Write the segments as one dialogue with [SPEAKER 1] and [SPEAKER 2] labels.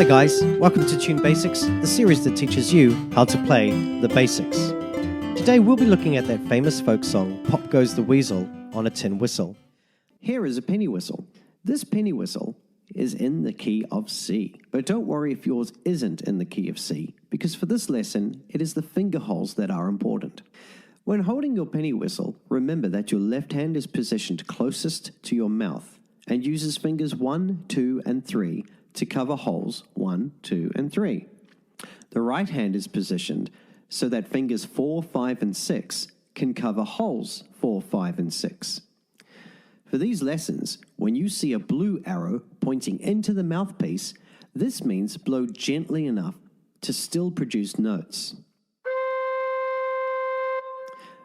[SPEAKER 1] Hi guys, welcome to Tune Basics, the series that teaches you how to play the basics. Today we'll be looking at that famous folk song, Pop Goes the Weasel on a Tin Whistle. Here is a penny whistle. This penny whistle is in the key of C, but don't worry if yours isn't in the key of C, because for this lesson, it is the finger holes that are important. When holding your penny whistle, remember that your left hand is positioned closest to your mouth and uses fingers 1, 2, and 3 to cover holes 1, 2, and 3. The right hand is positioned so that fingers 4, 5, and 6 can cover holes 4, 5, and 6. For these lessons, when you see a blue arrow pointing into the mouthpiece, this means blow gently enough to still produce notes.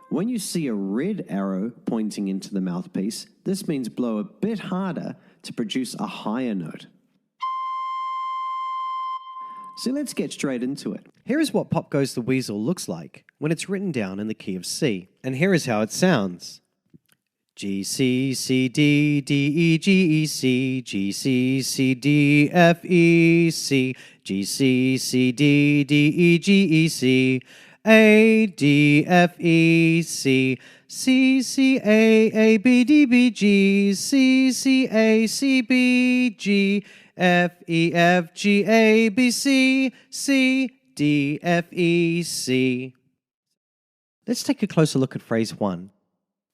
[SPEAKER 1] When you see a red arrow pointing into the mouthpiece, this means blow a bit harder to produce a higher note. So let's get straight into it. Here is what Pop Goes the Weasel looks like when it's written down in the key of C. And here is how it sounds. G, C, C, D, D, E, G, E, C, G, C, C, D, F, E, C, G, C, C, D, D, E, G, E, C, A, D, F, E, C, C, C, A, B, D, B, G, C, C, A, C, B, G, F, E, F, G, A, B, C, C, D, F, E, C. Let's take a closer look at phrase 1.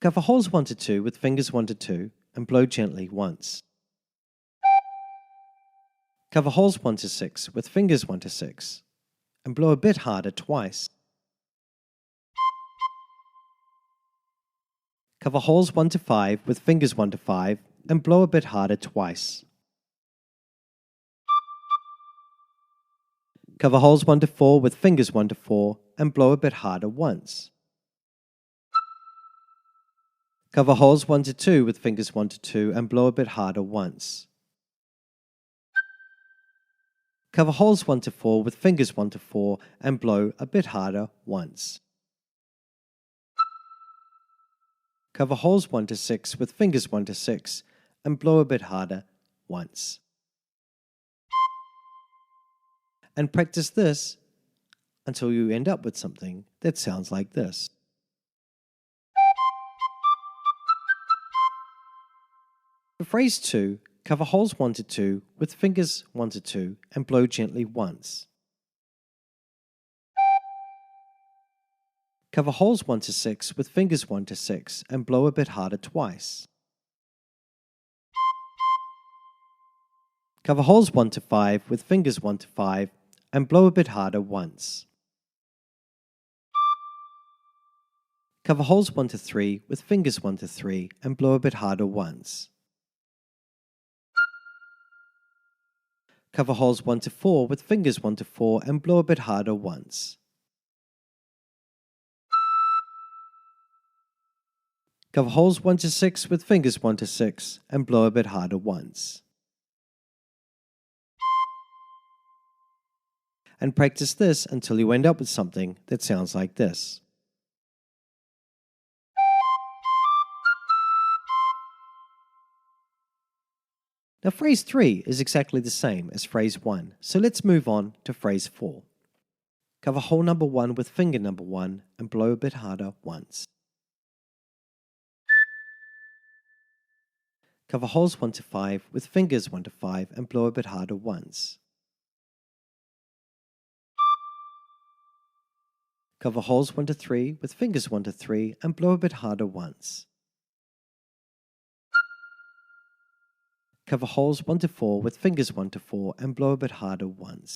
[SPEAKER 1] Cover holes 1 to 2 with fingers 1 to 2 and blow gently once. Cover holes 1 to 6 with fingers 1 to 6 and blow a bit harder twice. Cover holes 1 to 5 with fingers 1 to 5 and blow a bit harder twice. Cover holes 1 to 4 with fingers 1 to 4 and blow a bit harder once. Cover holes 1 to 2 with fingers 1 to 2 and blow a bit harder once. Cover holes 1 to 4 with fingers 1 to 4 and blow a bit harder once. Cover holes 1 to 6 with fingers 1 to 6 and blow a bit harder once. And practice this until you end up with something that sounds like this. For phrase 2, cover holes 1 to 2 with fingers 1 to 2 and blow gently once. Cover holes 1 to 6 with fingers 1 to 6 and blow a bit harder twice. Cover holes 1 to 5 with fingers 1 to 5 and blow a bit harder once. Cover holes 1 to 3 with fingers 1 to 3 and blow a bit harder once. Cover holes 1 to 4 with fingers 1 to 4 and blow a bit harder once. Cover holes 1 to 6 with fingers 1 to 6 and blow a bit harder once. And practice this until you end up with something that sounds like this. Now phrase 3 is exactly the same as phrase 1, so let's move on to phrase 4. Cover hole number 1 with finger number 1 and blow a bit harder once. Cover holes 1 to 5 with fingers 1 to 5 and blow a bit harder once. Cover holes 1 to 3 with fingers 1 to 3 and blow a bit harder once. Cover holes 1 to 4 with fingers 1 to 4 and blow a bit harder once.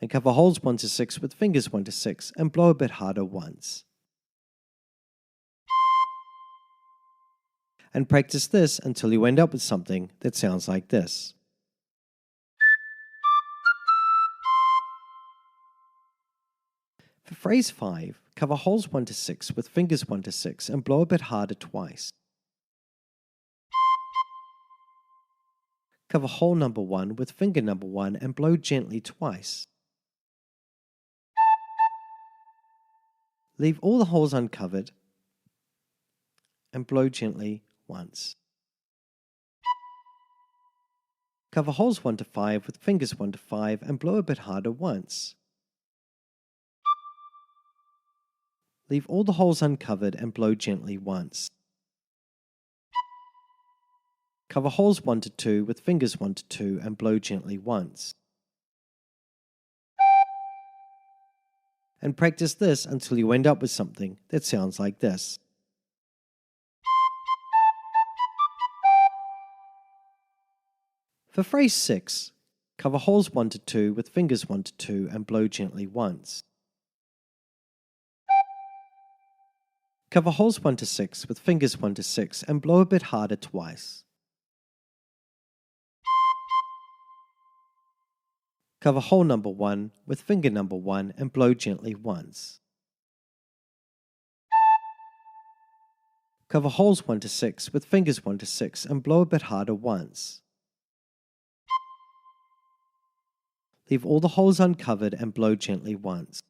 [SPEAKER 1] And cover holes 1 to 6 with fingers 1 to 6 and blow a bit harder once. And practice this until you end up with something that sounds like this. For phrase 5, cover holes 1 to 6 with fingers 1 to 6 and blow a bit harder twice. Cover hole number 1 with finger number 1 and blow gently twice. Leave all the holes uncovered and blow gently once. Cover holes 1 to 5 with fingers 1 to 5 and blow a bit harder once. Leave all the holes uncovered and blow gently once. Cover holes 1 to 2 with fingers 1 to 2 and blow gently once. And practice this until you end up with something that sounds like this. For phrase 6, cover holes 1 to 2 with fingers 1 to 2 and blow gently once. Cover holes 1 to 6 with fingers 1 to 6 and blow a bit harder twice. Cover hole number 1 with finger number 1 and blow gently once. Cover holes 1 to 6 with fingers 1 to 6 and blow a bit harder once. Leave all the holes uncovered and blow gently once.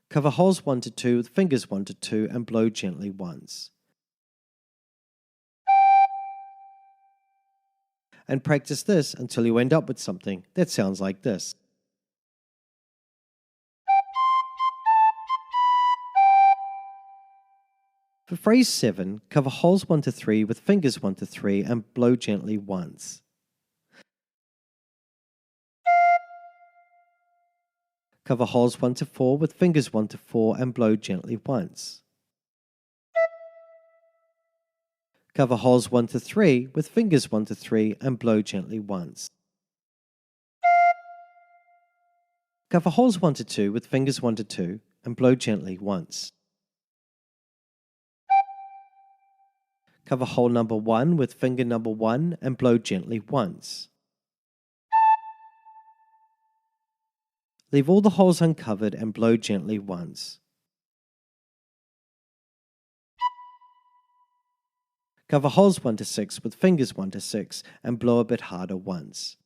[SPEAKER 1] Cover holes 1 to 2 with fingers 1 to 2 and blow gently once. And practice this until you end up with something that sounds like this. For phrase 7, cover holes 1 to 3 with fingers 1 to 3 and blow gently once. Cover holes 1 to 4 with fingers 1 to 4 and blow gently once. Cover holes 1 to 3 with fingers 1 to 3 and blow gently once. Cover holes 1 to 2 with fingers 1 to 2 and blow gently once. Cover hole number 1 with finger number 1 and blow gently once. Leave all the holes uncovered and blow gently once. Cover holes 1 to 6 with fingers 1 to 6 and blow a bit harder once.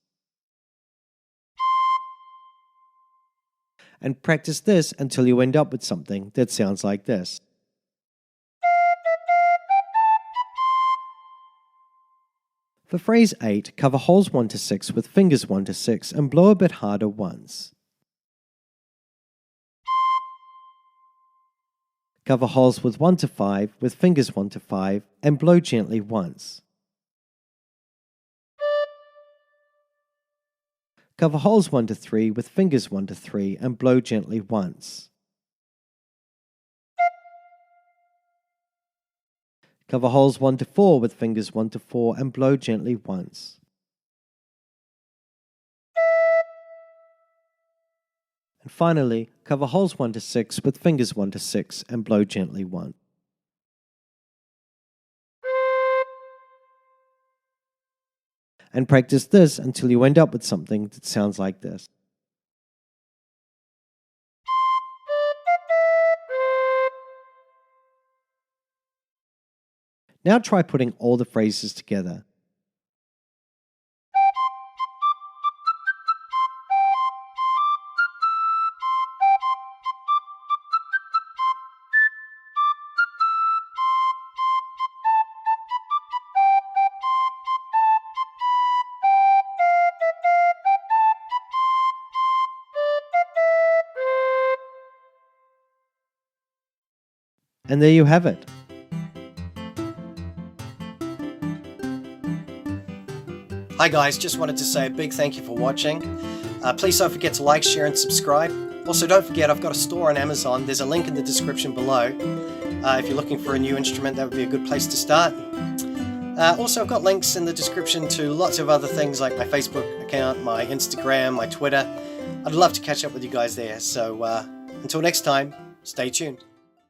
[SPEAKER 1] And practice this until you end up with something that sounds like this. For phrase 8, cover holes 1 to 6 with fingers 1 to 6 and blow a bit harder once. Cover holes with 1 to 5 with fingers 1 to 5 and blow gently once. Cover holes 1 to 3 with fingers 1 to 3 and blow gently once. Cover holes 1 to 4 with fingers 1 to 4 and blow gently once. And finally, cover holes 1 to 6 with fingers 1 to 6 and blow gently once. And practice this until you end up with something that sounds like this. Now try putting all the phrases together. And there you have it. Hi guys, just wanted to say a big thank you for watching. Please don't forget to like, share and subscribe. Also don't forget I've got a store on Amazon. There's a link in the description below. If you're looking for a new instrument, that would be a good place to start. Also I've got links in the description to lots of other things like my Facebook account, my Instagram, my Twitter. I'd love to catch up with you guys there. So until next time, stay tuned.